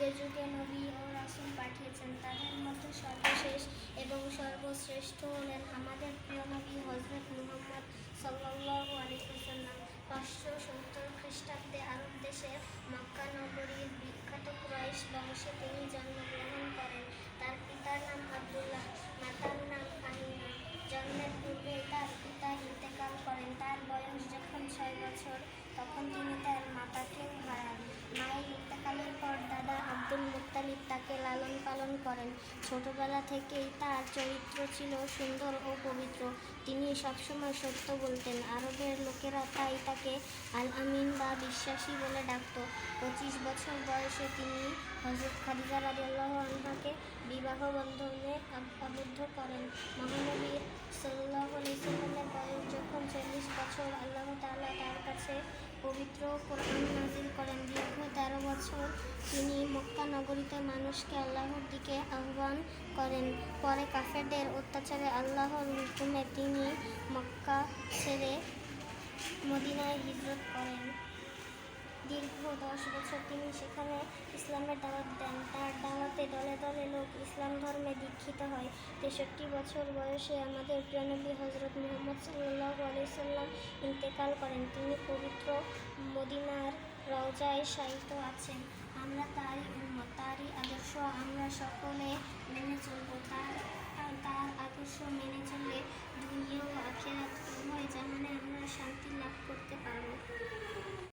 যুগে যুগে নবী ও রাসূল পাঠিয়েছেন। তাদের মধ্যে সর্বশেষ এবং সর্বশ্রেষ্ঠ হলেন আমাদের প্রিয় নবী হযরত মুহাম্মদ সাল্লাল্লাহু আলাইহি ওয়াসাল্লাম। 570 খ্রিস্টাব্দে আরব দেশের মক্কা নগরীর বিখ্যাত কুরাইশ বংশে তিনি জন্মগ্রহণ করেন। তার পিতার নাম আব্দুল্লাহ, মাতার নাম আমিনা। জন্মের পূর্বেই তার পিতা ইন্তেকাল করেন। তার বয়স যখন 6 বছর তখন তিনি তার মাতাকে হারান। মায়ের ইন্তেকালের পর দাদা আব্দুল মুত্তালিব তাকে লালন পালন করেন। ছোটবেলা থেকেই তার চরিত্র ছিল সুন্দর ও পবিত্র। তিনি সবসময় সত্য বলতেন। আরবের লোকেরা তাই তাকে আল আমিন বা বিশ্বাসী বলে ডাকত। 25 বছর বয়সে তিনি হযরত খাদিজা রাদিয়াল্লাহু আনহাকে বিবাহ বন্ধনে আবদ্ধ করেন। মহানবী সাল্লাল্লাহু আলাইহি ওয়াসাল্লামের বয়স যখন 40 বছর আল্লাহ তাআলা তার কাছে পবিত্র কোরআন নাযিল করেন। দীর্ঘ 13 বছর তিনি মক্কা নগরীতে মানুষকে আল্লাহর দিকে আহ্বান করেন। পরে কাফেরদের অত্যাচারে আল্লাহর হুকুমে তিনি মক্কা ছেড়ে মদিনায় হিজরত করেন। দীর্ঘ 10 বছর তিনি সেখানে ইসলামের দাওয়াত দেন। তার দাওয়াতে দলে দলে লোক ইসলাম ধর্মে দীক্ষিত হয়। 63 বছর বয়সে আমাদের প্রিয় নবী হযরত মুহাম্মদ সাল্লাল্লাহু আলাইহি ওয়াসাল্লাম ইন্তেকাল করেন। তিনি পবিত্র মদিনার রওজায় শায়িত আছেন। আমরা তারই উম্মত, তারই আদর্শ আমরা সকলে মেনে চলব। তার আদর্শ মেনে চললে দুনিয়া ও আখিরাত উভয় জাহানে আমরা শান্তি লাভ করতে পারব।